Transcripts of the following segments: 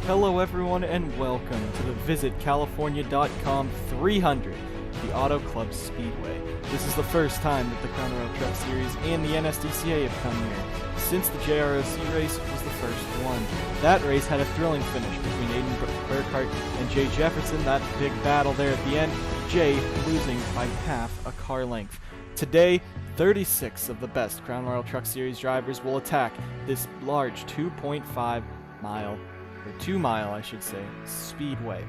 Hello everyone and welcome to the visitcalifornia.com 300, the Auto Club Speedway. This is the first time that the Crown Royal Truck Series and the NSDCA have come here, since the JROC race was the first one. That race had a thrilling finish between Aiden Burkhart and Jay Jefferson, that big battle there at the end, Jay losing by half a car length. Today, 36 of the best Crown Royal Truck Series drivers will attack this large 2.5 mile, or 2 mile I should say, speedway.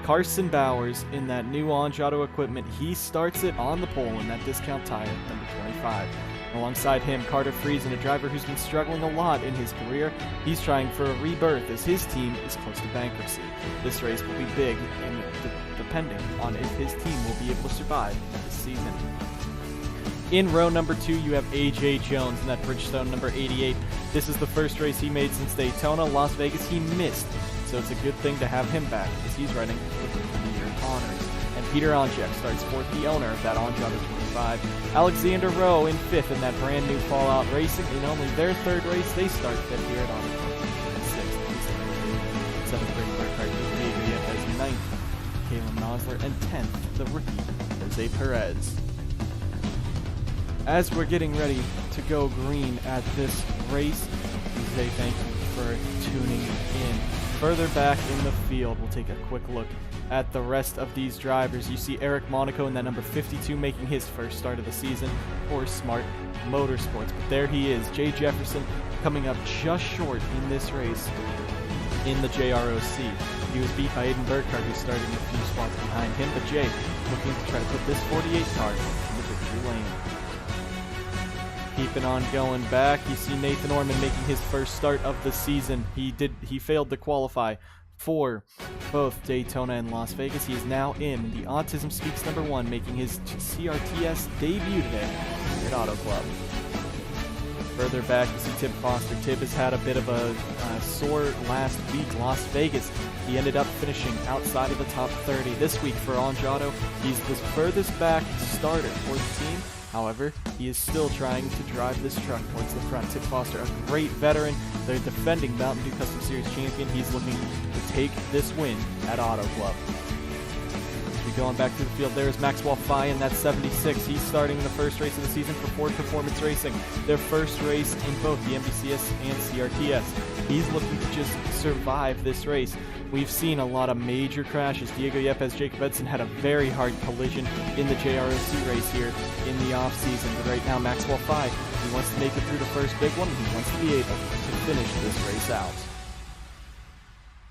Carson Bauers in that new Onjado equipment, he starts it on the pole in that discount tire, number 25. Alongside him, Friesen, a driver who's been struggling a lot in his career. He's trying for a rebirth as his team is close to bankruptcy. This race will be big, and depending on if his team will be able to survive this season. In row number 2, you have AJ Jones in that Bridgestone number 88. This is the first race he made since Daytona. Las Vegas he missed, so it's a good thing to have him back as he's running for the year honors. And Peter Onjek starts fourth, the owner of that Onjado 25. Alexander Rowe in 5th in that brand new Fallout Racing. In only their third race, they start 5th here at Auto Club. And 6th, 7th, Greg Burkhart, Yepez 9th, Kalen Nosler, and 10th, the rookie, Jose Perez. As we're getting ready to go green at this race, we say thank you for tuning in. Further back in the field, we'll take a quick look at the rest of these drivers. You see Eric Monaco in that number 52 making his first start of the season for Smart Motorsports. But there he is, Jay Jefferson, coming up just short in this race in the JROC. He was beat by Aiden Burkhart, who's starting a few spots behind him, but Jay looking to try to put this 48 car in the victory lane. Keeping on going back, you see Nathan Orman making his first start of the season. He failed to qualify for both Daytona and Las Vegas. He is now in the Autism Speaks number 1, making his CRTS debut today at Auto Club. Further back, you see Tib Foster. Tib has had a bit of a sore last week. Las Vegas, he ended up finishing outside of the top 30. This week for Onjado, he's the furthest back starter for the team. However, he is still trying to drive this truck towards the front. Tip Foster, a great veteran, the defending Mountain Dew Custom Series champion. He's looking to take this win at Auto Club. We're going back to the field. There is Maxwell Fye in that 76. He's starting the first race of the season for Ford Performance Racing, their first race in both the MDCS and CRTS. He's looking to just survive this race. We've seen a lot of major crashes. Diego Yepez, Jacob Edson had a very hard collision in the JROC race here in the offseason. But right now, Maxwell Fye, he wants to make it through the first big one, and he wants to be able to finish this race out.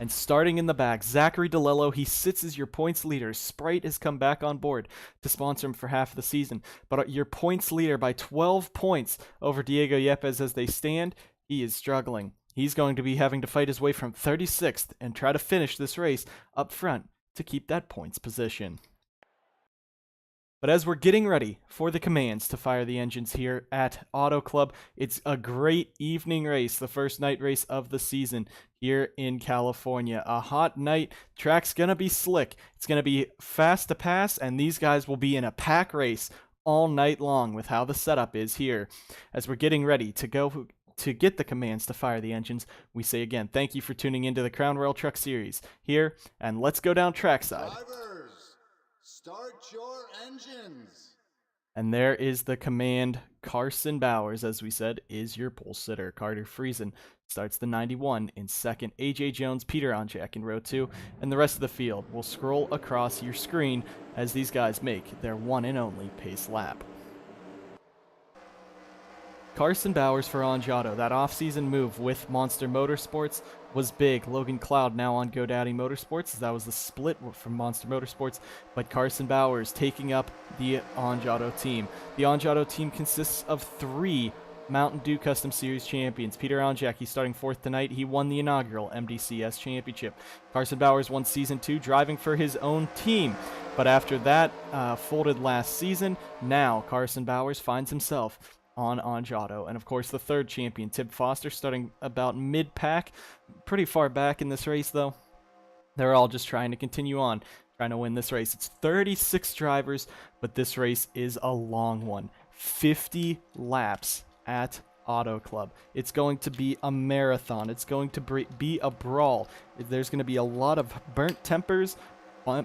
And starting in the back, Zachary DeLello, he sits as your points leader. Sprite has come back on board to sponsor him for half of the season. But your points leader by 12 points over Diego Yepez as they stand, he is struggling. He's going to be having to fight his way from 36th and try to finish this race up front to keep that points position. But as we're getting ready for the commands to fire the engines here at Auto Club, it's a great evening race, the first night race of the season here in California. A hot night, track's gonna be slick, it's gonna be fast to pass, and these guys will be in a pack race all night long with how the setup is here. As we're getting ready to go to get the commands to fire the engines, we say again, thank you for tuning into the Crown Royal Truck Series here, and let's go down trackside. Drivers, start your engines. And there is the command. Carson Bauers, as we said, is your pole sitter. Friesen starts the 91 in second. AJ Jones, Peter Onjek in row 2, and the rest of the field will scroll across your screen as these guys make their one and only pace lap. Carson Bauers for Onjado. That offseason move with Monster Motorsports was big. Logan Cloud now on GoDaddy Motorsports, as that was the split from Monster Motorsports, but Carson Bauers taking up the Onjado team. The Onjado team consists of 3 Mountain Dew Custom Series champions. Peter Onjek, he's starting 4th tonight. He won the inaugural MDCS championship. Carson Bauers won Season 2 driving for his own team, but after that folded last season, now Carson Bauers finds himself on Onjado. And of course the 3rd champion, Tib Foster, starting about mid-pack, pretty far back in this race though. They're all just trying to continue on, trying to win this race. It's 36 drivers, but this race is a long one. 50 laps at Auto Club. It's going to be a marathon. It's going to be a brawl. There's going to be a lot of burnt tempers,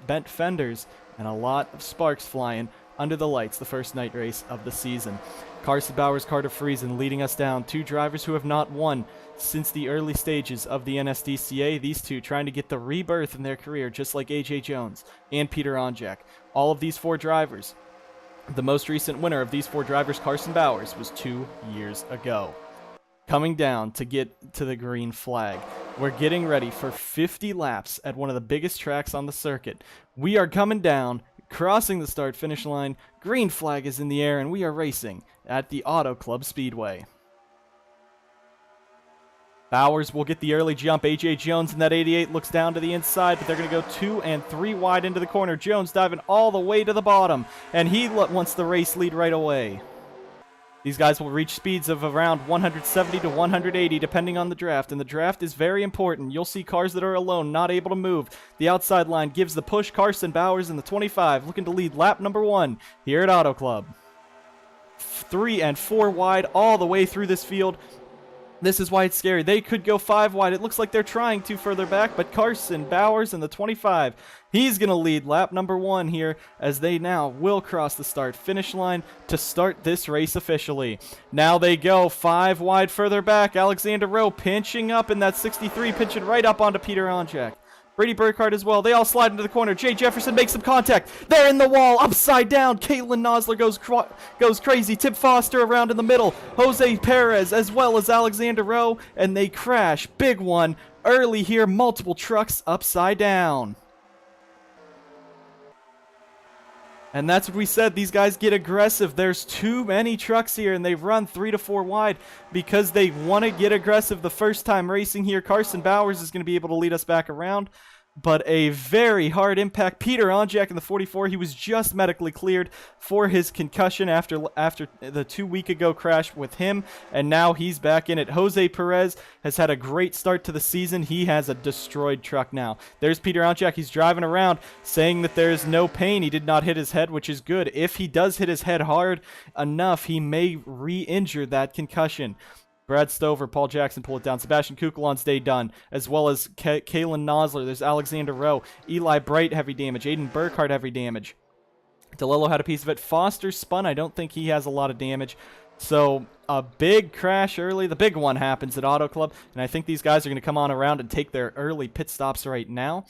bent fenders, and a lot of sparks flying under the lights the first night race of the season. Carson Bauers, Carter Friesen leading us down. Two drivers who have not won since the early stages of the NSDCA. These two trying to get the rebirth in their career, just like AJ Jones and Peter Onjak. All of these four drivers. The most recent winner of these four drivers, Carson Bauers, was 2 years ago. Coming down to get to the green flag. We're getting ready for 50 laps at one of the biggest tracks on the circuit. We are coming down, crossing the start-finish line. Green flag is in the air, and we are racing at the Auto Club Speedway. Bauers will get the early jump. AJ Jones in that 88 looks down to the inside, but they're going to go 2 and 3 wide into the corner. Jones diving all the way to the bottom, and he wants the race lead right away. These guys will reach speeds of around 170 to 180 depending on the draft, and the draft is very important. You'll see cars that are alone, not able to move. The outside line gives the push. Carson Bauers in the 25 looking to lead lap number 1 here at Auto Club. 3 and 4 wide all the way through this field. This is why it's scary. They could go 5 wide. It looks like they're trying to further back, but Carson Bauers in the 25. He's going to lead lap number 1 here as they now will cross the start-finish line to start this race officially. Now they go 5 wide further back. Alexander Rowe pinching up in that 63, pinching right up onto Peter Onjak. Aiden Burkhart as well. They all slide into the corner. Jay Jefferson makes some contact. They're in the wall, upside down. Kalen Nosler goes crazy. Tim Foster around in the middle. Jose Perez as well as Alexander Rowe, and they crash. Big one early here. Multiple trucks upside down. And that's what we said. These guys get aggressive. There's too many trucks here, and they run 3 to 4 wide because they want to get aggressive the first time racing here. Carson Bauers is going to be able to lead us back around, but a very hard impact. Peter Onjak in the 44, he was just medically cleared for his concussion after the 2 week ago crash with him, and now he's back in it. Jose Perez has had a great start to the season. He has a destroyed truck now. There's Peter Onjak. He's driving around saying that there's no pain. He did not hit his head, which is good. If he does hit his head hard enough, he may re-injure that concussion. Brad Stover, Paul Jackson pull it down. Sebastian Kukulon's day done, as well as Kalen Nosler. There's Alexander Rowe. Eli Bright, heavy damage. Aiden Burkhart, heavy damage. DeLillo had a piece of it. Foster spun. I don't think he has a lot of damage. So a big crash early. The big one happens at Auto Club, and I think these guys are going to come on around and take their early pit stops right now.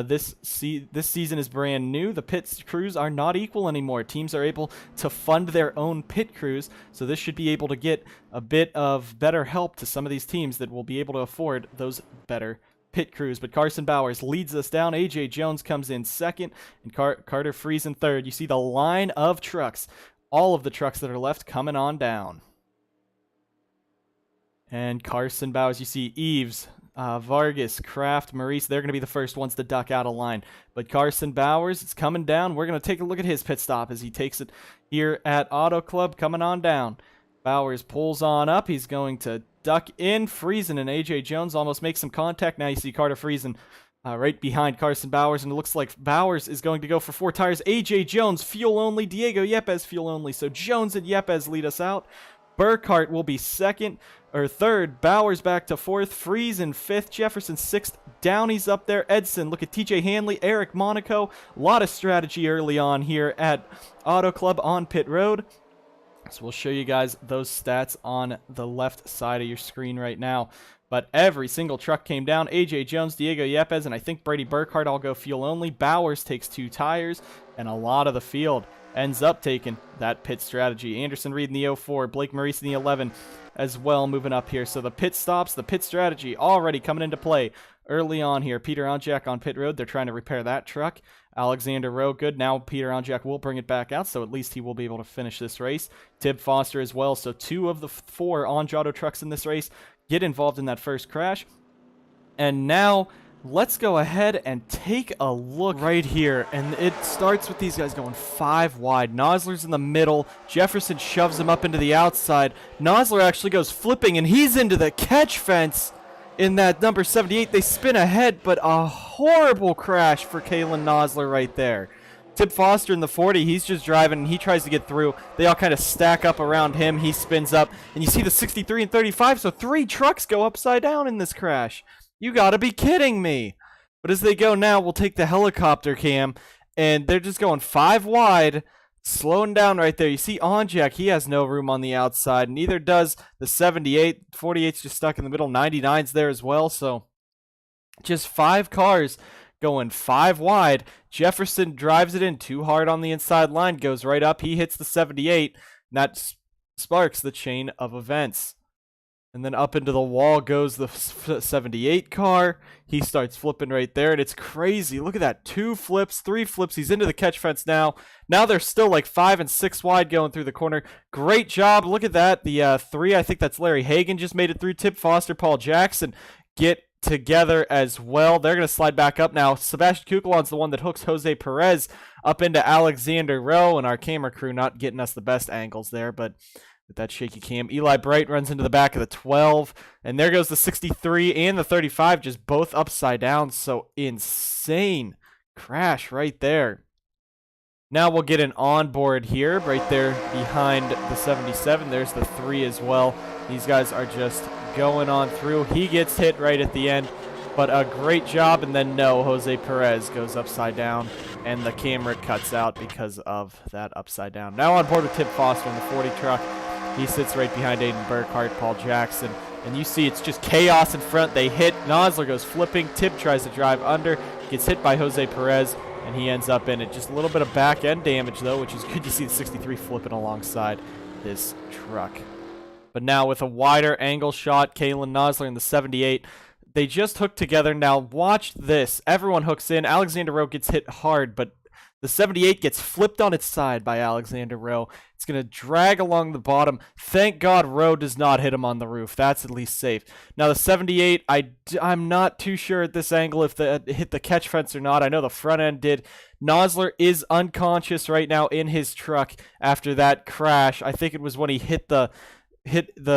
This season is brand new. The pit crews are not equal anymore. Teams are able to fund their own pit crews, so this should be able to get a bit of better help to some of these teams that will be able to afford those better pit crews. But Carson Bauers leads us down. AJ Jones comes in second, and Carter Friesen third. You see the line of trucks, all of the trucks that are left coming on down. And Carson Bauers, you see Eves, Vargas, Kraft, Maurice, they're going to be the first ones to duck out of line. But Carson Bauers, it's coming down. We're going to take a look at his pit stop as he takes it here at Auto Club, coming on down. Bauers pulls on up. He's going to duck in. Friesen and AJ Jones almost make some contact. Now you see Carter Friesen right behind Carson Bauers, and it looks like Bauers is going to go for 4 tires. AJ Jones, fuel only. Diego Yepez, fuel only. So Jones and Yepez lead us out. Burkhart will be third. Bauers back to 4th. Friesen 5th. Jefferson 6th. Downey's up there. Edson. Look at TJ Hanley. Eric Monaco. A lot of strategy early on here at Auto Club on pit road. So we'll show you guys those stats on the left side of your screen right now. But every single truck came down. AJ Jones, Diego Yepez, and I think Brady Burkhart all go fuel only. Bauers takes 2 tires, and a lot of the field ends up taking that pit strategy. Anderson Reed in the 04, Blake Maurice in the 11 as well, moving up here. So the pit stops, the pit strategy already coming into play early on here. Peter Onjak on pit road. They're trying to repair that truck. Alexander Rowe, good. Now Peter Onjak will bring it back out, so at least he will be able to finish this race. Tim Foster as well. So 2 of the 4 Onjado trucks in this race get involved in that first crash. And now let's go ahead and take a look right here. And it starts with these guys going 5 wide. Nosler's in the middle. Jefferson shoves him up into the outside. Nosler actually goes flipping, and he's into the catch fence in that number 78. They spin ahead, but a horrible crash for Kalen Nosler right there. Tip Foster in the 40, he's just driving, and he tries to get through. They all kind of stack up around him. He spins up, and you see the 63 and 35, so 3 trucks go upside down in this crash. You gotta be kidding me. But as they go now, we'll take the helicopter cam, and they're just going 5 wide, slowing down right there. You see Onjak, he has no room on the outside, neither does the 78. 48's just stuck in the middle. 99's there as well, so just 5 cars going 5 wide. Jefferson drives it in too hard on the inside line, goes right up. He hits the 78, and that sparks the chain of events. And then up into the wall goes the 78 car. He starts flipping right there, and it's crazy. Look at that. 2 flips, 3 flips. He's into the catch fence now. Now they're still like 5 and 6 wide going through the corner. Great job. Look at that. The 3, I think that's Larry Hagan, just made it through. Tip Foster, Paul Jackson get together as well. They're going to slide back up now. Sebastian Kukulon's the one that hooks Jose Perez up into Alexander Rowe, and our camera crew not getting us the best angles there, but with that shaky cam. Eli Bright runs into the back of the 12, and there goes the 63 and the 35, just both upside down. So insane crash right there. Now we'll get an onboard here, right there behind the 77. There's the 3 as well. These guys are just going on through. He gets hit right at the end, but a great job. And then no, Jose Perez goes upside down, and the camera cuts out because of that upside down. Now on board with Tip Foster in the 40 truck. He sits right behind Aiden Burkhart, Paul Jackson, and you see it's just chaos in front. They hit. Nosler goes flipping. Tip tries to drive under, gets hit by Jose Perez, and he ends up in it. Just a little bit of back end damage though, which is good. You see the 63 flipping alongside this truck. But now with a wider angle shot, Kalen Nosler in the 78. They just hooked together. Now watch this. Everyone hooks in. Alexander Rowe gets hit hard, but the 78 gets flipped on its side by Alexander Rowe. It's going to drag along the bottom. Thank God Rowe does not hit him on the roof. That's at least safe. Now the 78, I'm not too sure at this angle if it hit the catch fence or not. I know the front end did. Nosler is unconscious right now in his truck after that crash. I think it was when he hit the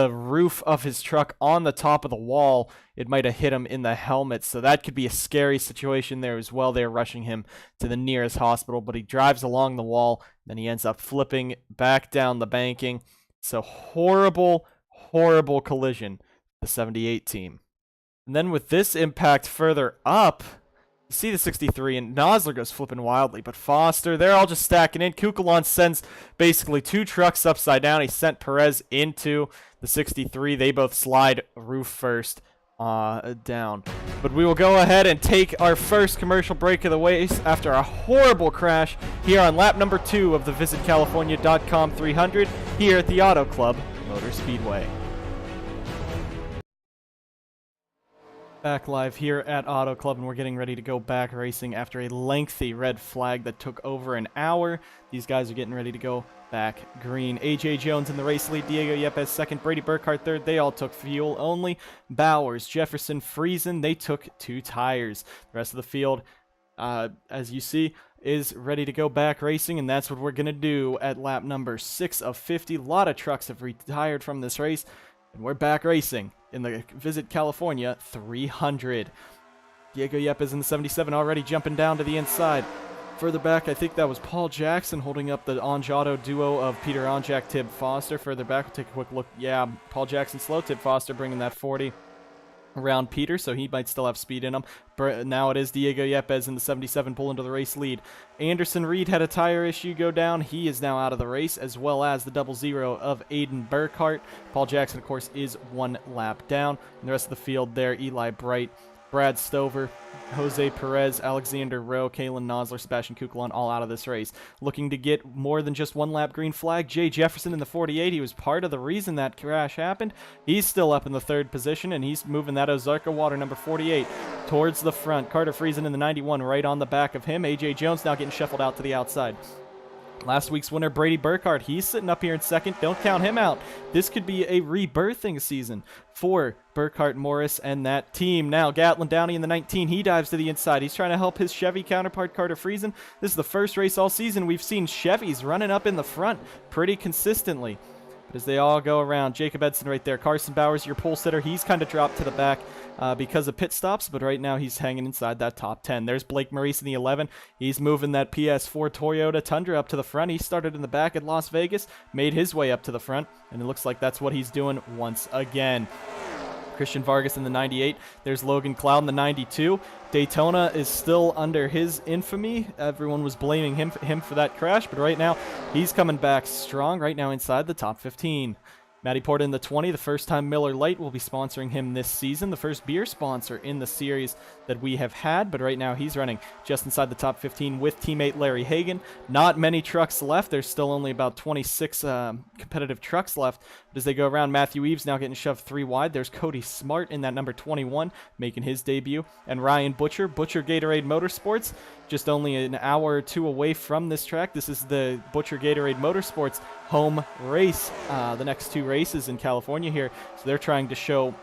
roof of his truck on the top of the wall. It might have hit him in the helmet, so that could be a scary situation there as well. They're rushing him to the nearest hospital, but he drives along the wall, then he ends up flipping back down the banking. So horrible collision, the 78 team. And then with this impact further up, you see the 63, and Nosler goes flipping wildly, but Foster, they're all just stacking in. Kukulon sends basically 2 trucks upside down. He sent Perez into the 63. They both slide roof first down. But we will go ahead and take our first commercial break of the race after a horrible crash here on lap number 2 of the VisitCalifornia.com 300 here at the Auto Club Motor Speedway. Back live here at Auto Club, and we're getting ready to go back racing after a lengthy red flag that took over an hour. These guys are getting ready to go back green. AJ Jones in the race lead, Diego Yepez second, Brady Burkhart third. They all took fuel only. Bauers, Jefferson, Friesen, they took 2 tires. The rest of the field, as you see, is ready to go back racing, and that's what we're going to do at lap number 6 of 50. A lot of trucks have retired from this race, and we're back racing in the Visit California 300. Diego Yepez in the 77 already jumping down to the inside. Further back, I think that was Paul Jackson holding up the Onjado duo of Peter Onjak, Tib Foster. Further back, we'll take a quick look. Yeah, Paul Jackson slow, Tib Foster bringing that 40 around Peter, so he might still have speed in him. Now it is Diego Yepez in the 77 pulling to the race lead. Anderson Reed had a tire issue go down. He is now out of the race, as well as the 00 of Aiden Burkhart. Paul Jackson, of course, is 1 lap down. And the rest of the field there, Eli Bright, Brad Stover, Jose Perez, Alexander Rowe, Kalen Nosler, Sebastian Kukulon, all out of this race. Looking to get more than just 1 lap green flag, Jay Jefferson in the 48. He was part of the reason that crash happened. He's still up in the 3rd position, and he's moving that Ozarka Water number 48 towards the front. Carter Friesen in the 91 right on the back of him. AJ Jones now getting shuffled out to the outside. Last week's winner, Brady Burkhart, he's sitting up here in 2nd. Don't count him out. This could be a rebirthing season for Burkhart, Maurice, and that team. Now, Gatlin Downey in the 19, he dives to the inside. He's trying to help his Chevy counterpart, Carter Friesen. This is the first race all season we've seen Chevys running up in the front pretty consistently. But as they all go around, Jacob Edson right there. Carson Bauers, your pole sitter. He's kind of dropped to the back because of pit stops, but right now he's hanging inside that top 10. There's Blake Maurice in the 11. He's moving that PS4 Toyota Tundra up to the front. He started in the back at Las Vegas, made his way up to the front, and it looks like that's what he's doing once again. Christian Vargas in the 98. There's Logan Cloud in the 92. Daytona is still under his infamy. Everyone was blaming him for that crash, but right now he's coming back strong right now inside the top 15. Matty Porta in the 20, the first time Miller Lite will be sponsoring him this season, the first beer sponsor in the series that we have had, but right now he's running just inside the top 15 with teammate Larry Hagan. Not many trucks left. There's still only about 26 competitive trucks left, but as they go around, Matthew Eves now getting shoved 3 wide. There's Cody Smart in that number 21 making his debut, and Ryan Butcher Gatorade Motorsports, just only an hour or 2 away from this track. This is the Butcher Gatorade Motorsports home race, the next 2 races in California here, so they're trying to show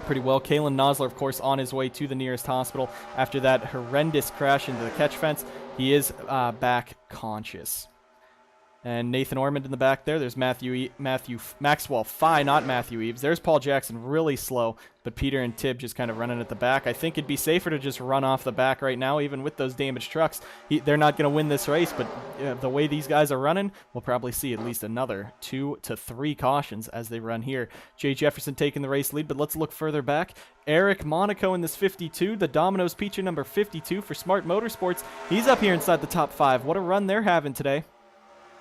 pretty well. Kalen Nosler, of course, on his way to the nearest hospital after that horrendous crash into the catch fence. He is back conscious. And Nathan Ormond in the back there. There's Maxwell Fye, not Matthew Eves. There's Paul Jackson, really slow, but Peter and Tibb just kind of running at the back. I think it'd be safer to just run off the back right now, even with those damaged trucks. They're not going to win this race, but the way these guys are running, we'll probably see at least another 2 to 3 cautions as they run here. Jay Jefferson taking the race lead, but let's look further back. Eric Monaco in this 52, the Domino's Pizza number 52 for Smart Motorsports. He's up here inside the top 5. What a run they're having today.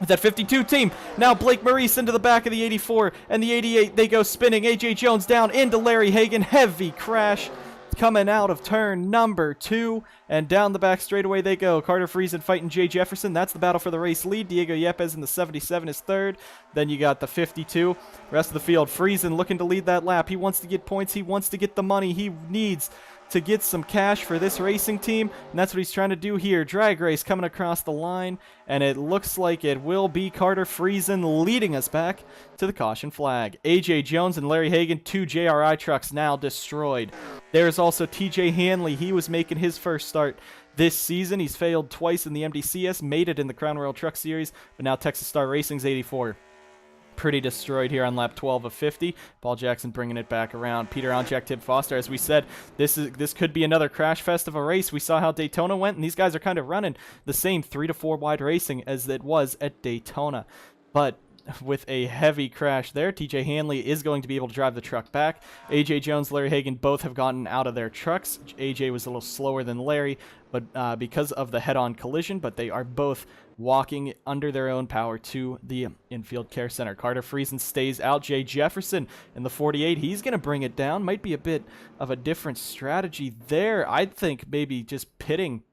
With that 52 team, now Blake Maurice into the back of the 84, and the 88, they go spinning. AJ Jones down into Larry Hagan, heavy crash coming out of turn number 2, and down the back straightaway they go. Carter Friesen fighting Jay Jefferson. That's the battle for the race lead. Diego Yepez in the 77 is 3rd. Then you got the 52. Rest of the field, Friesen looking to lead that lap. He wants to get points. He wants to get the money. He needs to get some cash for this racing team, and that's what he's trying to do here. Drag race coming across the line, and it looks like it will be Carter Friesen leading us back to the caution flag. AJ Jones and Larry Hagan, 2 JRI trucks now destroyed. There's also TJ Hanley. He was making his first start this season. He's failed twice in the MDCS, made it in the Crown Royal Truck Series, but now Texas Star Racing's 84. Pretty destroyed here on lap 12 of 50. Paul Jackson bringing it back around. Peter Onjak, Tib Foster. As we said, this could be another crash fest of a race. We saw how Daytona went, and these guys are kind of running the same 3 to 4 wide racing as it was at Daytona. But with a heavy crash there, TJ Hanley is going to be able to drive the truck back. AJ Jones, Larry Hagan both have gotten out of their trucks. AJ was a little slower than Larry, but because of the head-on collision, but they are both walking under their own power to the infield care center. Carter Friesen stays out. Jay Jefferson in the 48. He's going to bring it down. Might be a bit of a different strategy there. I think maybe just pitting,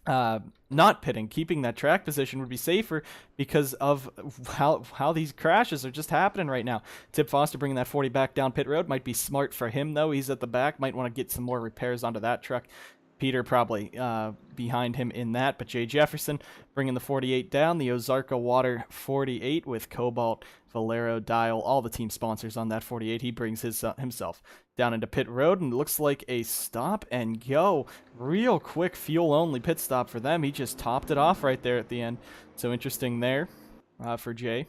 not pitting, keeping that track position would be safer because of how these crashes are just happening right now. Tib Foster bringing that 40 back down pit road. Might be smart for him, though. He's at the back. Might want to get some more repairs onto that truck. Peter probably behind him in that, but Jay Jefferson bringing the 48 down, the Ozarka Water 48 with Cobalt, Valero, Dial, all the team sponsors on that 48. He brings himself down into pit road, and it looks like a stop and go. Real quick fuel-only pit stop for them. He just topped it off right there at the end. So interesting there for Jay,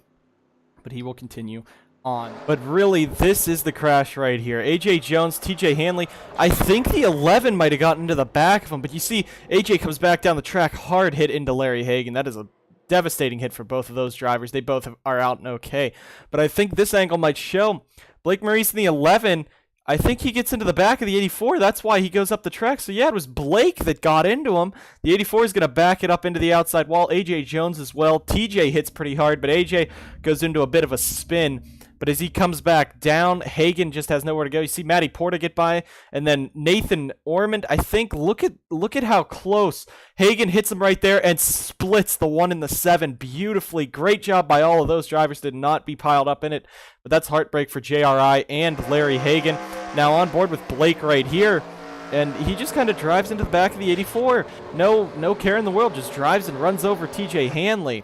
but he will continue on. But really, this is the crash right here. AJ Jones, TJ Hanley. I think the 11 might have gotten into the back of him, but you see AJ comes back down the track, hard hit into Larry Hagan. That is a devastating hit for both of those drivers. They both are out and okay. But I think this angle might show Blake Maurice in the 11. I think he gets into the back of the 84. That's why he goes up the track. So yeah, it was Blake that got into him. The 84 is going to back it up into the outside wall. AJ Jones as well. TJ hits pretty hard, but AJ goes into a bit of a spin. But as he comes back down, Hagan just has nowhere to go. You see Matty Porta get by, and then Nathan Ormond, I think, look at how close. Hagan hits him right there and splits the 1 and the 7 beautifully. Great job by all of those drivers to not be piled up in it. But that's heartbreak for JRI and Larry Hagan. Now on board with Blake right here. And he just kind of drives into the back of the 84. No care in the world. Just drives and runs over TJ Hanley.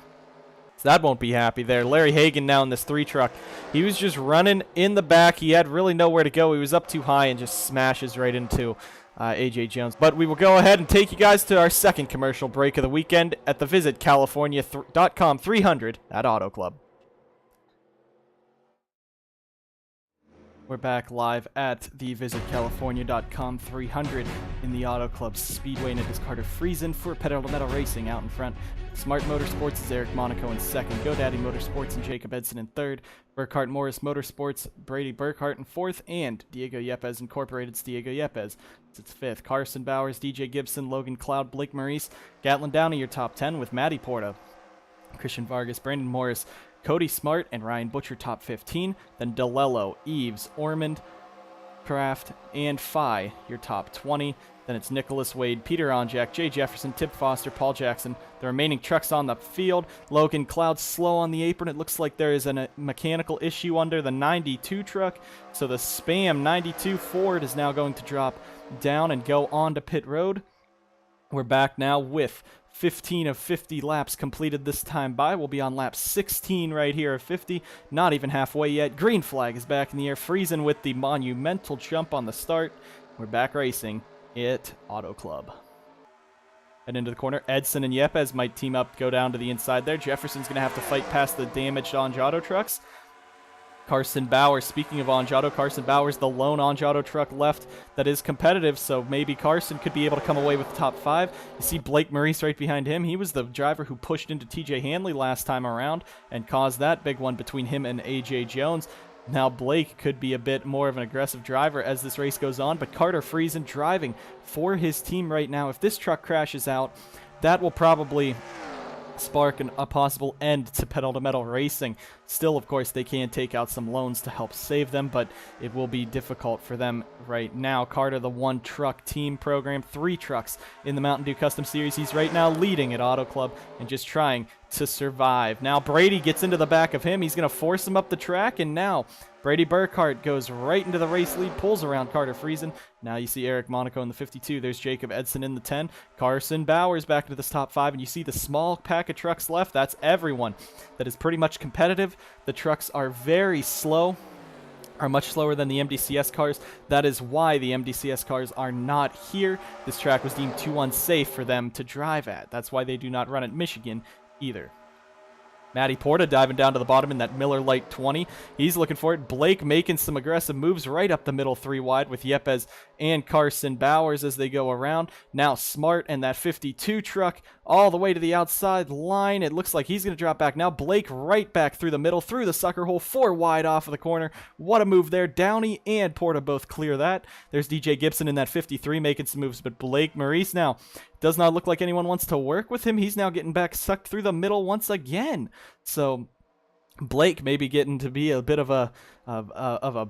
That won't be happy there. Larry Hagan now in this 3 truck. He was just running in the back. He had really nowhere to go. He was up too high and just smashes right into AJ Jones. But we will go ahead and take you guys to our second commercial break of the weekend at the VisitCalifornia.com 300 at Auto Club. We're back live at the visitcalifornia.com 300 in the Auto Club Speedway, and it is Carter Friesen for Pedal to Metal Racing out in front. Smart Motorsports is Eric Monaco in second. GoDaddy Motorsports and Jacob Edson in third. Burkhart Morris Motorsports, Brady Burkhart in fourth, and Diego Yepez Incorporated's Diego Yepez. It's fifth. Carson, Bauers, DJ Gibson, Logan Cloud, Blake Maurice, Gatlin Downey your top 10 with Matty Porta, Christian Vargas, Brandon Morris, Cody Smart, and Ryan Butcher top 15. Then DeLello, Eves, Ormond, Kraft, and Phi your top 20. Then it's Nicholas Wade, Peter Onjak, Jay Jefferson, Tip Foster, Paul Jackson. The remaining trucks on the field. Logan Cloud slow on the apron. It looks like there is a mechanical issue under the 92 truck. So the Spam 92 Ford is now going to drop down and go on to pit road. We're back now with 15 of 50 laps completed this time by. We'll be on lap 16 right here of 50. Not even halfway yet. Green flag is back in the air. Friesen with the monumental jump on the start. We're back racing at Auto Club. And into the corner, Edson and Yepez might team up, go down to the inside there. Jefferson's going to have to fight past the damaged Anjado trucks. Carson Bauers, speaking of Anjado, Carson Bauers, the lone Anjado truck left that is competitive, so maybe Carson could be able to come away with the top 5. You see Blake Maurice right behind him. He was the driver who pushed into TJ Hanley last time around and caused that big one between him and AJ Jones. Now Blake could be a bit more of an aggressive driver as this race goes on, but Carter Friesen driving for his team right now. If this truck crashes out, that will probably spark a possible end to Pedal to Metal Racing. Still, of course, they can take out some loans to help save them, but it will be difficult for them right now. Carter, the one truck team program, 3 trucks in the Mountain Dew Custom Series. He's right now leading at Auto Club and just trying to survive. Now Brady gets into the back of him. He's going to force him up the track, and now Brady Burkhart goes right into the race lead, pulls around Carter Friesen. Now you see Eric Monaco in the 52. There's Jacob Edson in the 10. Carson Bauers back into this top 5, and you see the small pack of trucks left. That's everyone that is pretty much competitive. The trucks are very slow, are much slower than the MDCS cars. That is why the MDCS cars are not here. This track was deemed too unsafe for them to drive at. That's why they do not run at Michigan either. Matty Porta diving down to the bottom in that Miller Lite 20. He's looking for it. Blake making some aggressive moves right up the middle 3 wide with Yepez and Carson Bauers as they go around. Now Smart and that 52 truck all the way to the outside line. It looks like he's going to drop back. Now Blake right back through the middle, through the sucker hole, 4 wide off of the corner. What a move there. Downey and Porta both clear that. There's DJ Gibson in that 53 making some moves, but Blake Maurice now does not look like anyone wants to work with him. He's now getting back sucked through the middle once again. So Blake maybe getting to be a bit of a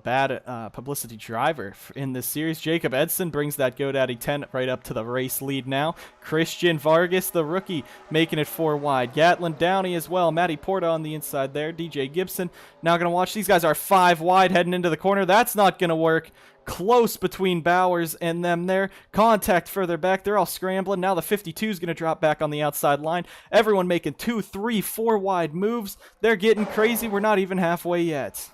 bad publicity driver in this series. Jacob Edson brings that GoDaddy 10 right up to the race lead now. Christian Vargas, the rookie, making it 4 wide. Gatlin Downey as well. Matty Porta on the inside there. DJ Gibson now going to watch. These guys are 5 wide heading into the corner. That's not going to work. Close between Bauers and them there. Contact further back. They're all scrambling. Now the 52 is going to drop back on the outside line. Everyone making 2, 3, 4 wide moves. They're getting crazy. We're not even halfway yet.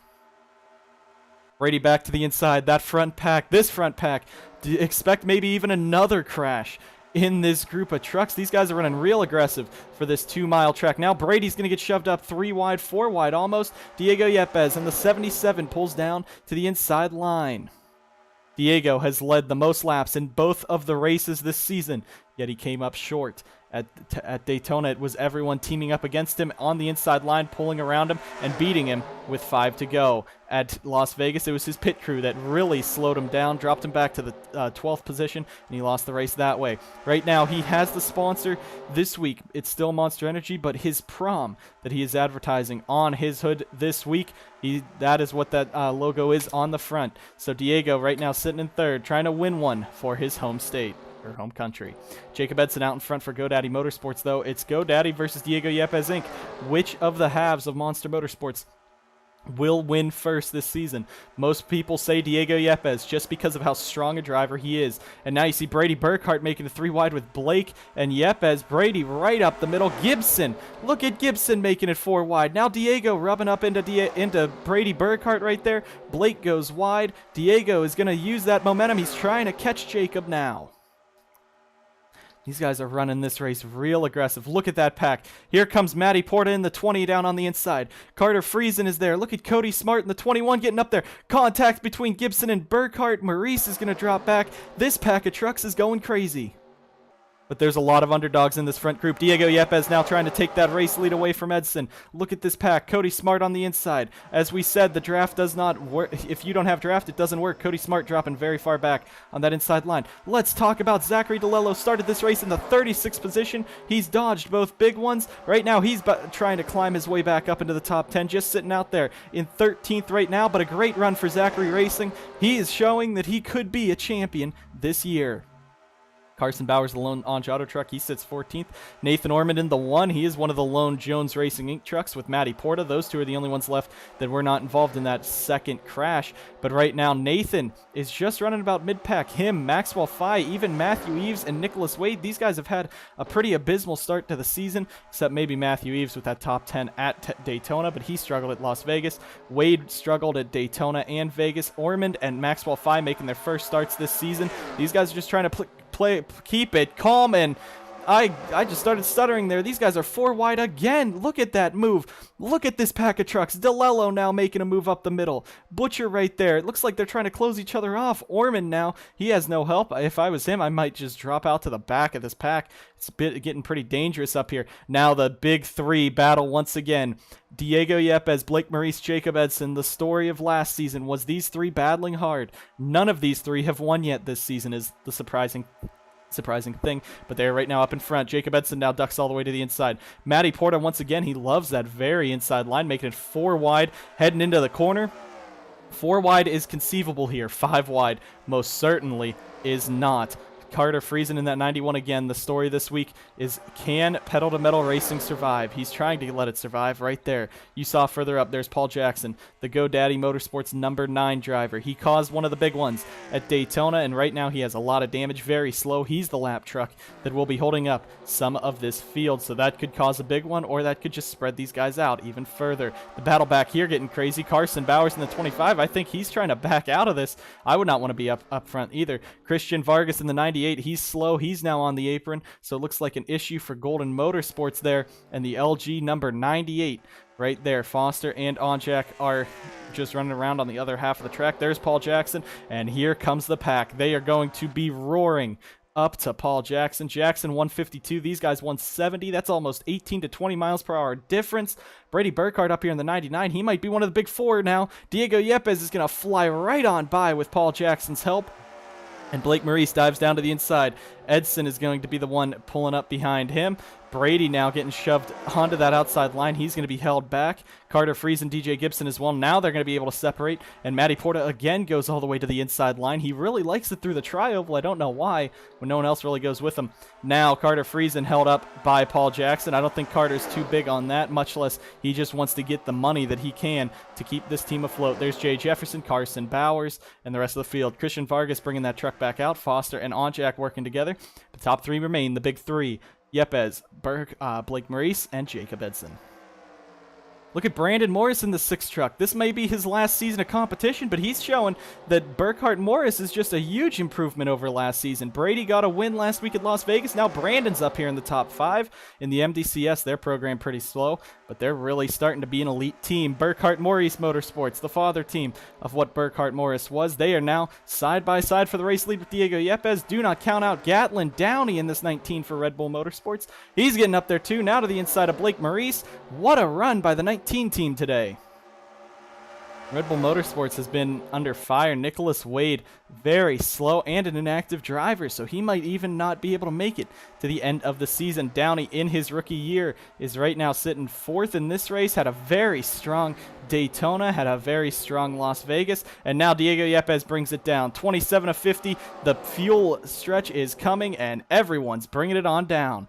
Brady back to the inside. That front pack, this front pack, expect maybe even another crash in this group of trucks. These guys are running real aggressive for this 2-mile track. Now Brady's going to get shoved up 3 wide, 4 wide almost. Diego Yepez and the 77 pulls down to the inside line. Diego has led the most laps in both of the races this season, yet he came up short. At Daytona, it was everyone teaming up against him on the inside line, pulling around him and beating him with 5 to go. At Las Vegas, it was his pit crew that really slowed him down, dropped him back to the 12th position, and he lost the race that way. Right now, he has the sponsor this week. It's still Monster Energy, but his prom that he is advertising on his hood this week, that is what that logo is on the front. So Diego right now sitting in 3rd, trying to win one for his home state. Or home country. Jacob Edson out in front for GoDaddy Motorsports, though. It's GoDaddy versus Diego Yepez Inc. Which of the halves of Monster Motorsports will win first this season? Most people say Diego Yepez just because of how strong a driver he is. And now you see Brady Burkhart making a 3 wide with Blake and Yepez. Brady right up the middle. Gibson, look at Gibson making it 4 wide. Now Diego rubbing up into Brady Burkhart right there. Blake goes wide. Diego is going to use that momentum. He's trying to catch Jacob now. These guys are running this race real aggressive. Look at that pack. Here comes Matty Porta in the 20 down on the inside. Carter Friesen is there. Look at Cody Smart in the 21 getting up there. Contact between Gibson and Burkhart. Maurice is going to drop back. This pack of trucks is going crazy. But there's a lot of underdogs in this front group. Diego Yepez now trying to take that race lead away from Edson. Look at this pack. Cody Smart on the inside. As we said, the draft does not work. If you don't have draft, it doesn't work. Cody Smart dropping very far back on that inside line. Let's talk about Zachary DeLello. Started this race in the 36th position. He's dodged both big ones. Right now, he's trying to climb his way back up into the top 10, just sitting out there in 13th right now. But a great run for Zachary Racing. He is showing that he could be a champion this year. Carson Bauers, the lone Onge Auto truck, he sits 14th. Nathan Ormond in the 1. He is one of the lone Jones Racing Inc. trucks with Matty Porta. Those two are the only ones left that were not involved in that second crash. But right now, Nathan is just running about mid-pack. Him, Maxwell Fye, even Matthew Eves and Nicholas Wade. These guys have had a pretty abysmal start to the season, except maybe Matthew Eves with that top 10 at Daytona, but he struggled at Las Vegas. Wade struggled at Daytona and Vegas. Ormond and Maxwell Fye making their first starts this season. These guys are just trying to keep it calm, and I just started stuttering there. These guys are 4 wide again. Look at that move. Look at this pack of trucks. DeLello now making a move up the middle. Butcher right there. It looks like they're trying to close each other off. Ormond now, he has no help. If I was him, I might just drop out to the back of this pack. It's getting pretty dangerous up here. Now the big 3 battle once again. Diego Yepez, Blake Maurice, Jacob Edson. The story of last season was these 3 battling hard. None of these 3 have won yet this season is the surprising thing, but they're right now up in front. Jacob Edson now ducks all the way to the inside. Matty Porta, once again, he loves that very inside line, making it 4 wide, heading into the corner. 4 wide is conceivable here. 5 wide most certainly is not. Carter Friesen in that 91 again. The story this week is, can Pedal to Metal Racing survive? He's trying to let it survive right there. You saw further up, there's Paul Jackson, the GoDaddy Motorsports number 9 driver. He caused one of the big ones at Daytona, and right now he has a lot of damage, very slow. He's the lap truck that will be holding up some of this field, so that could cause a big one, or that could just spread these guys out even further. The battle back here getting crazy. Carson Bauers in the 25. I think he's trying to back out of this. I would not want to be up front either. Christian Vargas in the 90. He's slow. He's now on the apron, so it looks like an issue for Golden Motorsports there. And the LG number 98 right there. Foster and Onjak are just running around on the other half of the track. There's Paul Jackson, and here comes the pack. They are going to be roaring up to Paul Jackson. Jackson 152. These guys 170. That's almost 18 to 20 miles per hour difference. Brady Burkhart up here in the 99. He might be one of the big 4 now. Diego Yepez is going to fly right on by with Paul Jackson's help. And Blake Maurice dives down to the inside. Edson is going to be the one pulling up behind him. Brady now getting shoved onto that outside line. He's going to be held back. Carter Friesen, DJ Gibson as well. Now they're going to be able to separate. And Matty Porta again goes all the way to the inside line. He really likes it through the tri-oval. I don't know why, when no one else really goes with him. Now Carter Friesen held up by Paul Jackson. I don't think Carter's too big on that, much less he just wants to get the money that he can to keep this team afloat. There's Jay Jefferson, Carson Bauers, and the rest of the field. Christian Vargas bringing that truck back out. Foster and Onjak working together. The top 3 remain, the big 3. Yepez, Blake Maurice, and Jacob Edson. Look at Brandon Morris in the 6th truck. This may be his last season of competition, but he's showing that Burkhart Morris is just a huge improvement over last season. Brady got a win last week at Las Vegas. Now Brandon's up here in the top 5. In the MDCS, their program pretty slow, but they're really starting to be an elite team. Burkhart Maurice Motorsports, the father team of what Burkhart Morris was. They are now side by side for the race lead with Diego Yepez. Do not count out Gatlin Downey in this 19 for Red Bull Motorsports. He's getting up there too, now to the inside of Blake Maurice. What a run by the 19 team today. Red Bull Motorsports has been under fire. Nicholas Wade, very slow and an inactive driver, so he might even not be able to make it to the end of the season. Downey, in his rookie year, is right now sitting 4th in this race, had a very strong Daytona, had a very strong Las Vegas, and now Diego Yepez brings it down. 27 of 50, the fuel stretch is coming, and everyone's bringing it on down.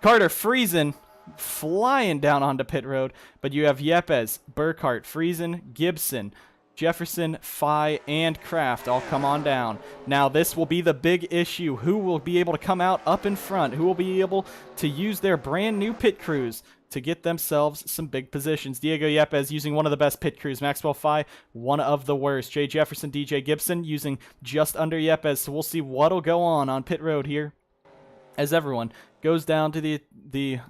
Carter Friesen flying down onto pit road, but you have Yepez, Burkhart, Friesen, Gibson, Jefferson, Fye, and Kraft all come on down. Now this will be the big issue. Who will be able to come out up in front? Who will be able to use their brand new pit crews to get themselves some big positions? Diego Yepez using one of the best pit crews. Maxwell Fye, one of the worst. Jay Jefferson, DJ Gibson using just under Yepez. So we'll see what'll go on pit road here as everyone goes down to the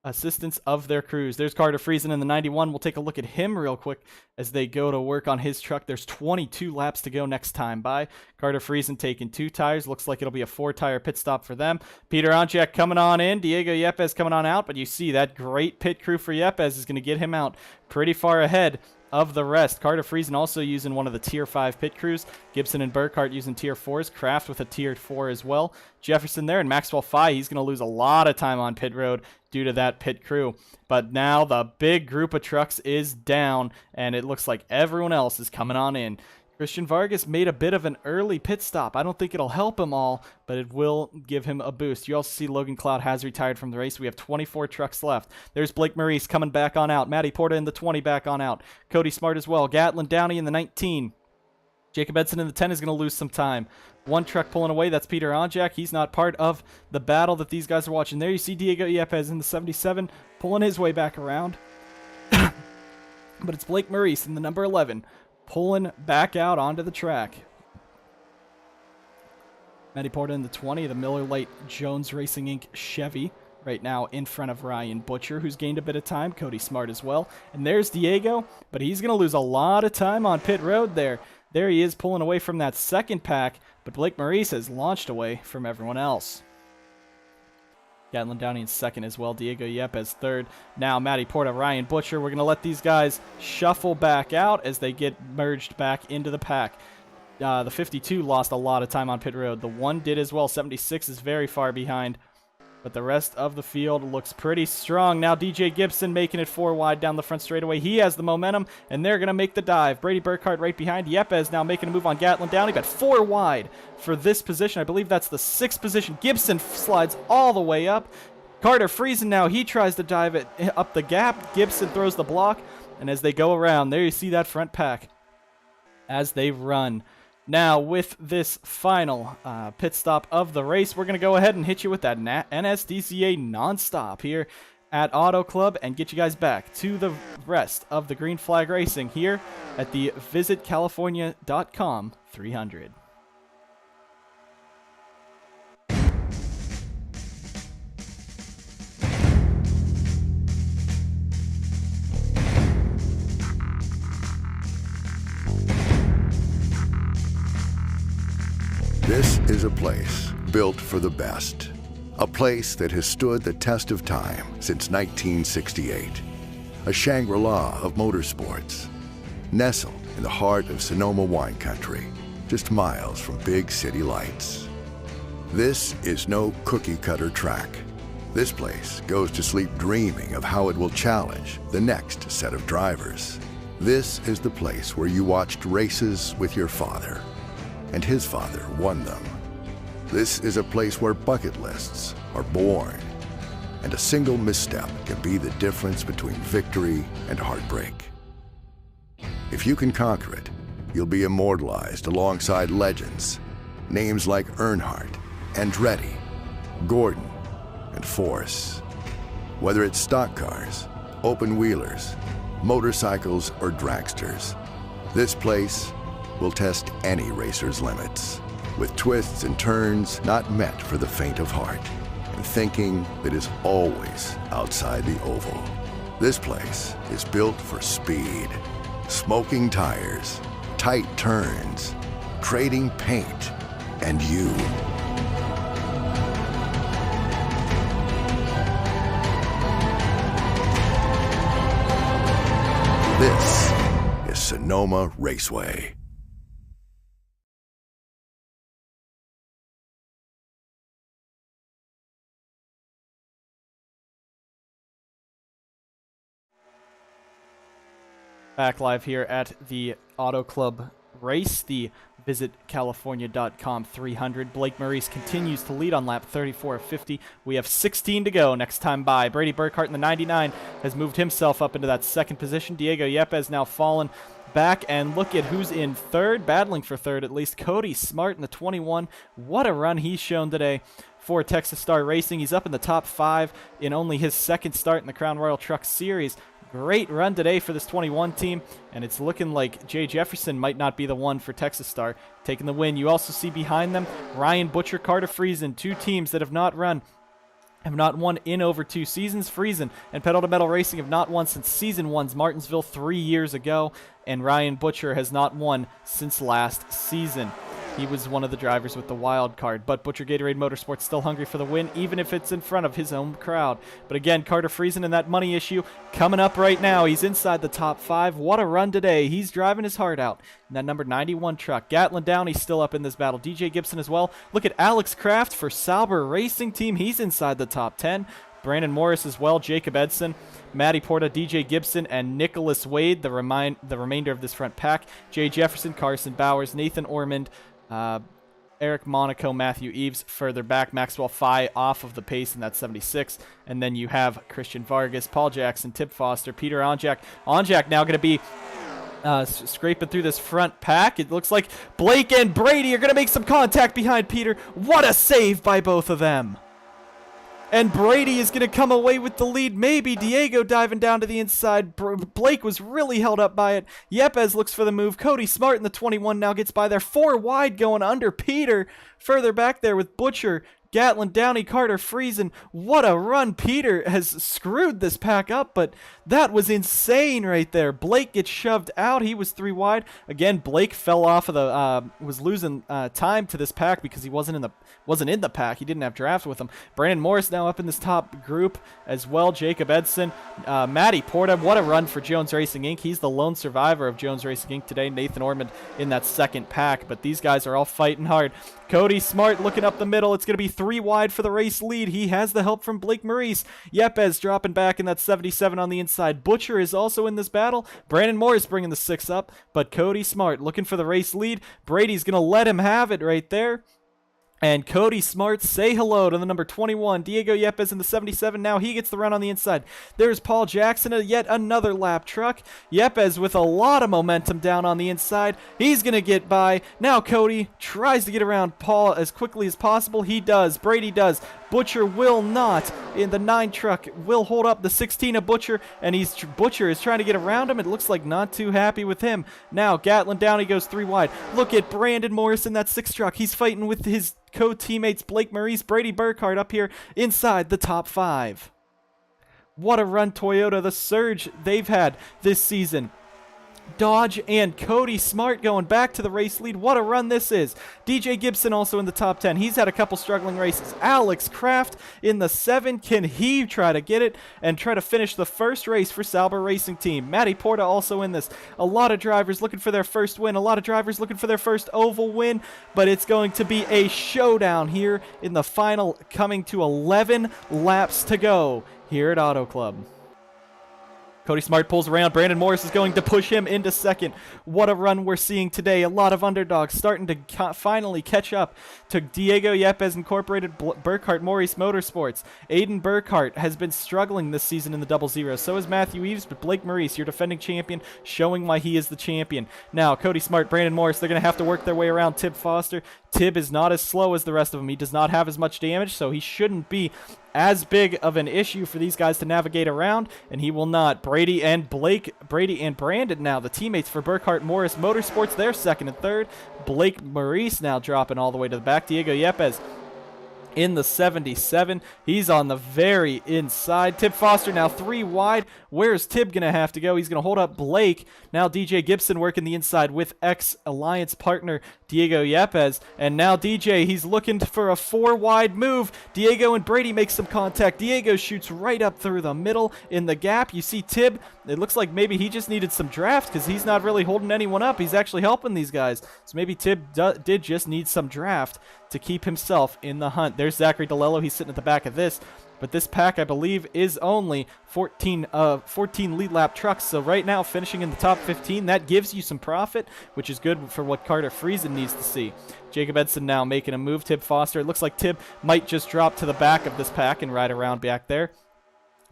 assistance of their crews. There's Carter Friesen in the 91. We'll take a look at him real quick as they go to work on his truck. There's 22 laps to go next time by. Carter Friesen taking 2 tires. Looks like it'll be a 4-tire pit stop for them. Peter Onchak coming on in. Diego Yepez coming on out. But you see that great pit crew for Yepez is going to get him out pretty far ahead of the rest. Carter Friesen also using one of the Tier 5 pit crews. Gibson and Burkhart using Tier 4s. Kraft with a Tier 4 as well. Jefferson there, and Maxwell Fye, he's going to lose a lot of time on pit road due to that pit crew. But now the big group of trucks is down, and it looks like everyone else is coming on in. Christian Vargas made a bit of an early pit stop. I don't think it'll help him all, but it will give him a boost. You also see Logan Cloud has retired from the race. We have 24 trucks left. There's Blake Maurice coming back on out. Matty Porta in the 20 back on out. Cody Smart as well. Gatlin Downey in the 19. Jacob Edson in the 10 is going to lose some time. One truck pulling away. That's Peter Onjak. He's not part of the battle that these guys are watching. There you see Diego Yepez in the 77 pulling his way back around. But it's Blake Maurice in the number 11 pulling back out onto the track. Matty Porta in the 20, the Miller Lite Jones Racing Inc. Chevy right now in front of Ryan Butcher, who's gained a bit of time. Cody Smart as well. And there's Diego, but he's going to lose a lot of time on pit road there. There he is pulling away from that second pack, but Blake Maurice has launched away from everyone else. Gatlin Downey in second as well. Diego Yepez third. Now Matty Porta, Ryan Butcher. We're going to let these guys shuffle back out as they get merged back into the pack. The 52 lost a lot of time on pit road. The 1 did as well. 76 is very far behind. But the rest of the field looks pretty strong. Now DJ Gibson making it 4 wide down the front straightaway. He has the momentum, and they're going to make the dive. Brady Burkhart right behind. Yepez now making a move on Gatlin Downey, but 4 wide for this position. I believe that's the 6th position. Gibson slides all the way up. Carter Friesen now, he tries to dive it up the gap. Gibson throws the block, and as they go around, there you see that front pack as they run. Now, with this final pit stop of the race, we're going to go ahead and hit you with that NSDCA nonstop here at Auto Club and get you guys back to the rest of the Green Flag Racing here at the visitcalifornia.com 300. This is a place built for the best. A place that has stood the test of time since 1968. A Shangri-La of motorsports. Nestled in the heart of Sonoma wine country, just miles from big city lights. This is no cookie-cutter track. This place goes to sleep dreaming of how it will challenge the next set of drivers. This is the place where you watched races with your father, and his father won them. This is a place where bucket lists are born, and a single misstep can be the difference between victory and heartbreak. If you can conquer it, you'll be immortalized alongside legends, names like Earnhardt, Andretti, Gordon, and Force. Whether it's stock cars, open-wheelers, motorcycles, or dragsters, this place will test any racer's limits, with twists and turns not meant for the faint of heart, and thinking that is always outside the oval. This place is built for speed, smoking tires, tight turns, trading paint, and you. This is Sonoma Raceway. Back live here at the Auto Club race, the visitcalifornia.com 300. Blake Maurice continues to lead on lap 34 of 50. We have 16 to go next time by. Brady Burkhart in the 99 has moved himself up into that second position. Diego Yepez now fallen back, and look at who's in third, battling for third at least. Cody Smart in the 21. What a run he's shown today for Texas Star Racing. He's up in the top 5 in only his second start in the Crown Royal Truck Series. Great run today for this 21 team, and it's looking like Jay Jefferson might not be the one for Texas Star taking the win. You also see behind them Ryan Butcher, Carter Friesen, two teams that have not won in over 2 seasons. Friesen and Pedal to Metal Racing have not won since season 1's Martinsville 3 years ago, and Ryan Butcher has not won since last season. He was one of the drivers with the wild card, but Butcher Gatorade Motorsports still hungry for the win, even if it's in front of his own crowd. But again, Carter Friesen in that money issue coming up right now. He's inside the top 5. What a run today. He's driving his heart out in that number 91 truck. Gatlin Downey's still up in this battle. DJ Gibson as well. Look at Alex Kraft for Sauber Racing Team. He's inside the top 10. Brandon Morris as well, Jacob Edson, Matty Porta, DJ Gibson, and Nicholas Wade, the remainder of this front pack. Jay Jefferson, Carson, Bauers, Nathan Ormond, Eric Monaco, Matthew Eves further back, Maxwell Fye off of the pace in that 76, and then you have Christian Vargas, Paul Jackson, Tip Foster, Peter Onjak. Onjak now going to be scraping through this front pack. It looks like Blake and Brady are going to make some contact behind Peter. What a save by both of them. And Brady is going to come away with the lead. Maybe Diego diving down to the inside. Blake was really held up by it. Yepez looks for the move. Cody Smart in the 21 now gets by there. 4 wide going under Peter. Further back there with Butcher, Gatlin, Downey, Carter, Friesen. What a run. Peter has screwed this pack up, but that was insane right there. Blake gets shoved out. He was 3 wide. Again, Blake fell off of the, was losing time to this pack because he wasn't in the pack. He didn't have draft with him. Brandon Morris now up in this top group as well. Jacob Edson, Matty Porta. What a run for Jones Racing Inc. He's the lone survivor of Jones Racing Inc. today. Nathan Ormond in that second pack, but these guys are all fighting hard. Cody Smart looking up the middle. It's going to be 3 wide for the race lead. He has the help from Blake Maurice. Yepez dropping back in that 77 on the inside. Butcher is also in this battle. Brandon Morris bringing the 6 up, but Cody Smart looking for the race lead. Brady's going to let him have it right there. And Cody Smart, say hello to the number 21. Diego Yepez in the 77. Now he gets the run on the inside. There's Paul Jackson, yet another lap truck. Yepez with a lot of momentum down on the inside. He's going to get by. Now Cody tries to get around Paul as quickly as possible. He does. Brady does. Butcher will not. In the 9 truck will hold up the 16 of Butcher, and Butcher is trying to get around him. It looks like not too happy with him. Now Gatlin Downey goes 3 wide. Look at Brandon Morris in that 6 truck. He's fighting with his co-teammates Blake Maurice, Brady Burkhart up here inside the top 5. What a run Toyota, the surge they've had this season. Dodge and Cody Smart going back to the race lead. What a run this is. DJ Gibson also in the top 10. He's had a couple struggling races. Alex Kraft in the 7. Can he try to get it and try to finish the first race for Sauber Racing Team? Matty Porta also in this. A lot of drivers looking for their first win. A lot of drivers looking for their first oval win, but it's going to be a showdown here in the final, coming to 11 laps to go here at Auto Club. Cody Smart pulls around. Brandon Morris is going to push him into second. What a run we're seeing today. A lot of underdogs starting to finally catch up to Diego Yepez Incorporated, Burkhart Maurice Motorsports. Aiden Burkhart has been struggling this season in the 00. So is Matthew Eves, but Blake Maurice, your defending champion, showing why he is the champion. Now, Cody Smart, Brandon Morris, they're going to have to work their way around Tib Foster. Tib is not as slow as the rest of them. He does not have as much damage, so he shouldn't be as big of an issue for these guys to navigate around, and he will not. Brady and Brandon now, the teammates for Burkhart Morris Motorsports, they're second and third. Blake Maurice now dropping all the way to the back. Diego Yepez in the 77. He's on the very inside. Tib Foster now 3 wide. Where's Tib going to have to go? He's going to hold up Blake. Now DJ Gibson working the inside with ex-alliance partner Diego Yepez. And now DJ, he's looking for a 4 wide move. Diego and Brady make some contact. Diego shoots right up through the middle in the gap. You see Tib, it looks like maybe he just needed some draft because he's not really holding anyone up. He's actually helping these guys. So maybe Tib did just need some draft to keep himself in the hunt. There's Zachary DeLello. He's sitting at the back of this. But this pack, I believe, is only 14 lead lap trucks. So right now, finishing in the top 15, that gives you some profit, which is good for what Carter Friesen needs to see. Jacob Edson now making a move. Tib Foster. It looks like Tib might just drop to the back of this pack and ride around back there.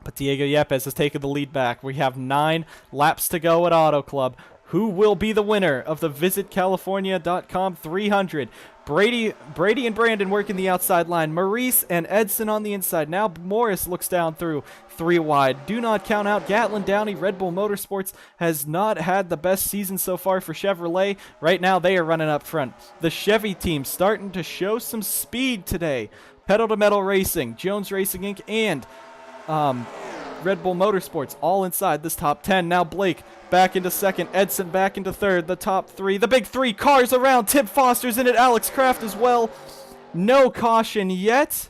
But Diego Yepez has taken the lead back. We have 9 laps to go at Auto Club. Who will be the winner of the VisitCalifornia.com 300? Brady and Brandon working the outside line. Maurice and Edson on the inside. Now Maurice looks down through 3 wide. Do not count out Gatlin Downey. Red Bull Motorsports has not had the best season so far for Chevrolet. Right now they are running up front. The Chevy team starting to show some speed today. Pedal to Metal Racing, Jones Racing Inc., and Red Bull Motorsports all inside this top 10. Now Blake back into second, Edson back into third, the top 3, the big 3 cars around. Tib Foster's in it, Alex Kraft as well. No caution yet.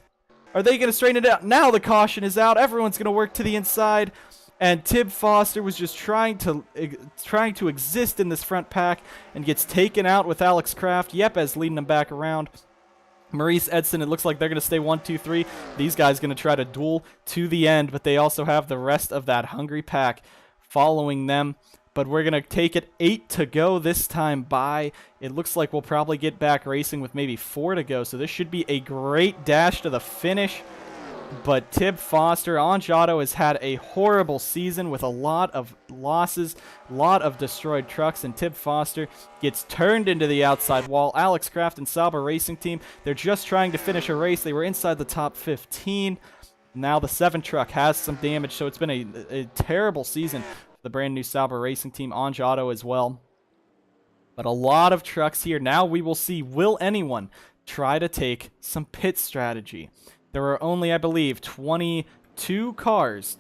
Are they going to straighten it out? Now the caution is out. Everyone's going to work to the inside. And Tib Foster was just trying to exist in this front pack and gets taken out with Alex Kraft. Yepez leading them back around. Maurice, Edson, it looks like they're going to stay 1, 2, 3. These guys going to try to duel to the end, but they also have the rest of that hungry pack following them. But we're going to take it 8 to go this time by. It looks like we'll probably get back racing with maybe 4 to go. So this should be a great dash to the finish. But Tib Foster, Anjato, has had a horrible season with a lot of losses, a lot of destroyed trucks, and Tib Foster gets turned into the outside wall. Alex Kraft and Sauber Racing Team, they're just trying to finish a race. They were inside the top 15. Now the 7 truck has some damage, so it's been a terrible season for the brand new Sauber Racing Team, Anjato as well. But a lot of trucks here. Now we will see, will anyone try to take some pit strategy? There are only, I believe, 21 cars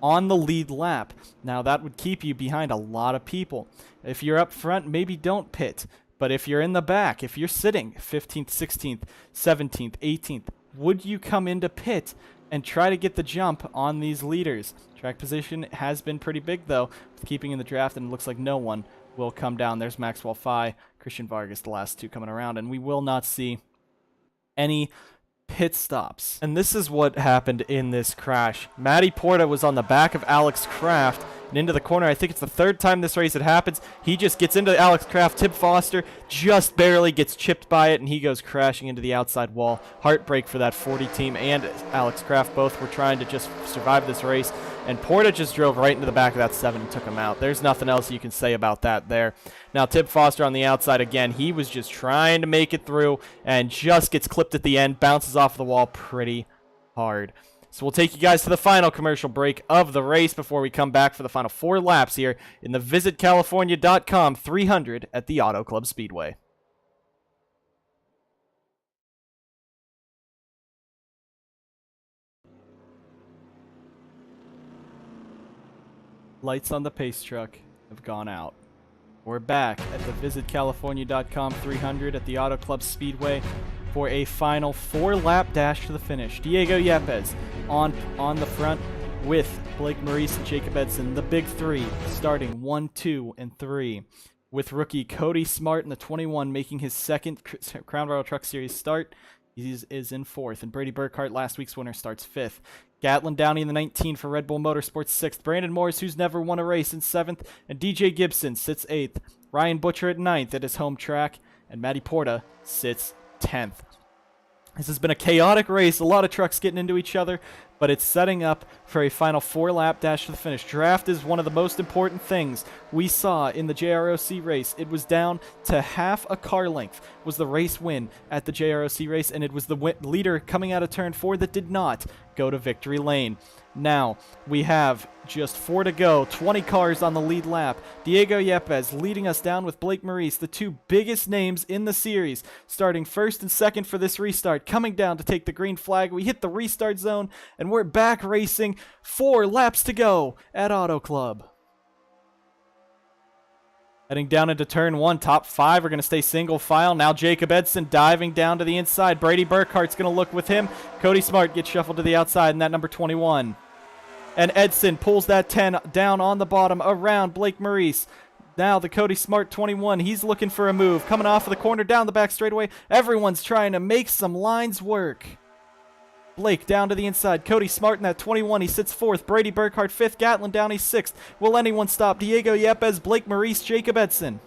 on the lead lap. Now, that would keep you behind a lot of people. If you're up front, maybe don't pit. But if you're in the back, if you're sitting 15th, 16th, 17th, 18th, would you come into pit and try to get the jump on these leaders? Track position has been pretty big, though, with keeping in the draft, and it looks like no one will come down. There's Maxwell Fye, Christian Vargas, the last 2 coming around, and we will not see any pit stops. And this is what happened in this crash. Matty Porta was on the back of Alex Kraft and into the corner. I think it's the 3rd time this race it happens. He just gets into Alex Kraft. Tib Foster just barely gets chipped by it, and he goes crashing into the outside wall. Heartbreak for that 40 team and Alex Kraft. Both were trying to just survive this race, and Porta just drove right into the back of that 7 and took him out. There's nothing else you can say about that there. Now Tib Foster on the outside again. He was just trying to make it through and just gets clipped at the end, bounces off the wall pretty hard. So we'll take you guys to the final commercial break of the race before we come back for the final 4 laps here in the visitcalifornia.com 300 at the Auto Club Speedway. Lights on the pace truck have gone out. We're back at the visitcalifornia.com 300 at the Auto Club Speedway for a final 4-lap dash to the finish. Diego Yepez on the front with Blake Maurice and Jacob Edson, the big 3, starting 1, 2, and 3. With rookie Cody Smart in the 21 making his 2nd Crown Royal Truck Series start. He is in 4th, and Brady Burkhart, last week's winner, starts 5th. Gatlin Downey in the 19 for Red Bull Motorsports, 6th. Brandon Morris, who's never won a race, in 7th. And DJ Gibson sits 8th. Ryan Butcher at 9th at his home track. And Matty Porta sits 10th. This has been a chaotic race, a lot of trucks getting into each other, but it's setting up for a final 4-lap dash to the finish. Draft is one of the most important things we saw in the JROC race. It was down to half a car length was the race win at the JROC race, and it was the leader coming out of turn 4 that did not go to victory lane. Now, we have just 4 to go, 20 cars on the lead lap. Diego Yepez leading us down with Blake Maurice, the 2 biggest names in the series, starting 1st and 2nd for this restart, coming down to take the green flag. We hit the restart zone, and we're back racing. 4 laps to go at Auto Club. Heading down into turn 1, top 5 are going to stay single file. Now Jacob Edson diving down to the inside. Brady Burkhart's going to look with him. Cody Smart gets shuffled to the outside in that number 21. And Edson pulls that 10 down on the bottom around Blake Maurice. Now the Cody Smart 21, he's looking for a move. Coming off of the corner, down the back straightaway. Everyone's trying to make some lines work. Blake down to the inside. Cody Smart in that 21. He sits 4th. Brady Burkhart 5th. Gatlin Downey 6th. Will anyone stop? Diego Yepez, Blake Maurice, Jacob Edson.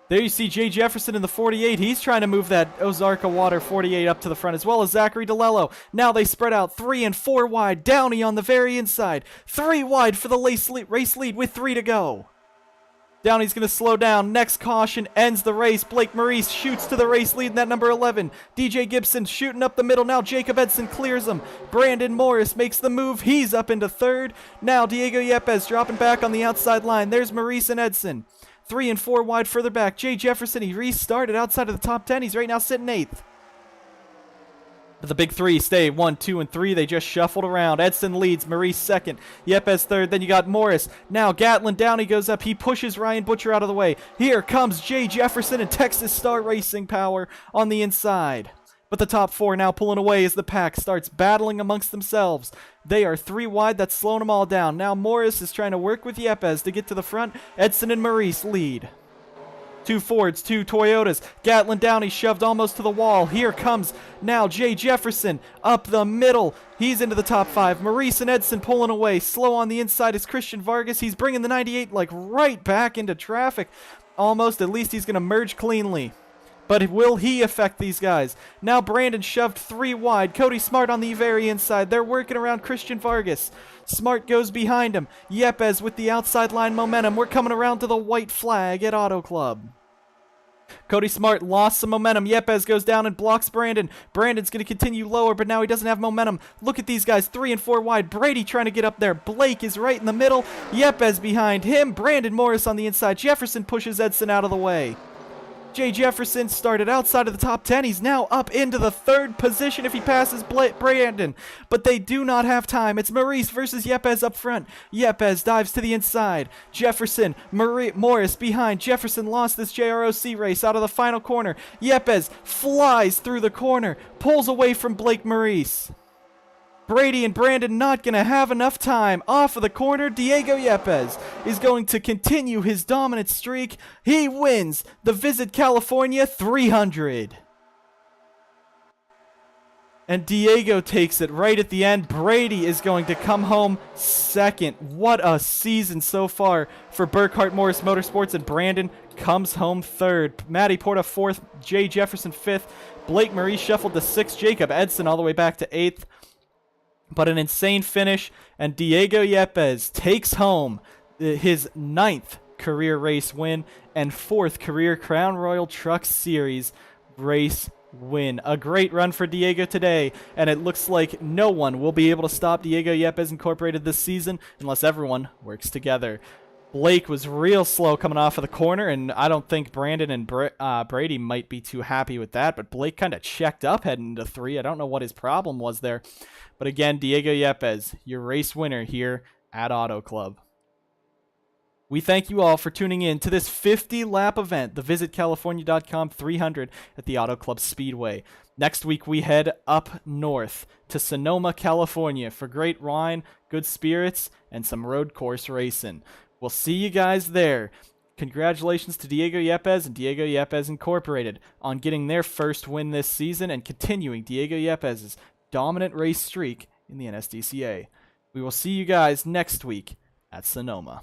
There you see Jay Jefferson in the 48. He's trying to move that Ozarka Water 48 up to the front, as well as Zachary DeLello. Now they spread out 3 and 4 wide. Downey on the very inside. 3 wide for the race lead with 3 to go. Downey's going to slow down. Next caution ends the race. Blake Maurice shoots to the race lead in that number 11. DJ Gibson shooting up the middle. Now Jacob Edson clears him. Brandon Morris makes the move. He's up into third. Now Diego Yepez dropping back on the outside line. There's Maurice and Edson. 3 and 4 wide further back. Jay Jefferson, he restarted outside of the top 10. He's right now sitting 8th. But the big three stay 1, 2, and 3. They just shuffled around. Edson leads. Maurice second. Yepez third. Then you got Morris. Now Gatlin Downey goes up. He pushes Ryan Butcher out of the way. Here comes Jay Jefferson and Texas Star Racing Power on the inside. But the top 4 now pulling away as the pack starts battling amongst themselves. They are 3 wide. That's slowing them all down. Now Morris is trying to work with Yepez to get to the front. Edson and Maurice lead. 2 Fords, 2 Toyotas. Gatlin Downey shoved almost to the wall. Here comes now Jay Jefferson up the middle. He's into the top 5. Maurice and Edson pulling away. Slow on the inside is Christian Vargas. He's bringing the 98 like right back into traffic. Almost. At least he's going to merge cleanly. But will he affect these guys? Now Brandon shoved 3 wide. Cody Smart on the very inside. They're working around Christian Vargas. Smart goes behind him. Yepez with the outside line momentum. We're coming around to the white flag at Auto Club. Cody Smart lost some momentum. Yepez goes down and blocks Brandon. Brandon's going to continue lower, but now he doesn't have momentum. Look at these guys, 3 and 4 wide. Brady trying to get up there. Blake is right in the middle. Yepez behind him. Brandon Morris on the inside. Jefferson pushes Edson out of the way. Jay Jefferson started outside of the top 10. He's now up into the 3rd position if he passes Brandon. But they do not have time. It's Maurice versus Yepez up front. Yepez dives to the inside. Jefferson, Morris behind. Jefferson lost this JROC race out of the final corner. Yepez flies through the corner. Pulls away from Blake Maurice. Brady and Brandon not going to have enough time. Off of the corner, Diego Yepez is going to continue his dominant streak. He wins the Visit California 300. And Diego takes it right at the end. Brady is going to come home second. What a season so far for Burkhart Morris Motorsports, and Brandon comes home third. Matty Porta 4th, Jay Jefferson 5th, Blake Maurice shuffled to 6th, Jacob Edson all the way back to 8th. But an insane finish, and Diego Yepez takes home his 9th career race win and 4th career Crown Royal Truck Series race win. A great run for Diego today, and it looks like no one will be able to stop Diego Yepez Incorporated this season unless everyone works together. Blake was real slow coming off of the corner, and I don't think Brandon and Brady might be too happy with that, but Blake kind of checked up heading into 3. I don't know what his problem was there. But again, Diego Yepez, your race winner here at Auto Club. We thank you all for tuning in to this 50-lap event, the VisitCalifornia.com 300 at the Auto Club Speedway. Next week, we head up north to Sonoma, California for great wine, good spirits, and some road course racing. We'll see you guys there. Congratulations to Diego Yepez and Diego Yepez Incorporated on getting their first win this season and continuing Diego Yepez's dominant race streak in the NSDCA. We will see you guys next week at Sonoma.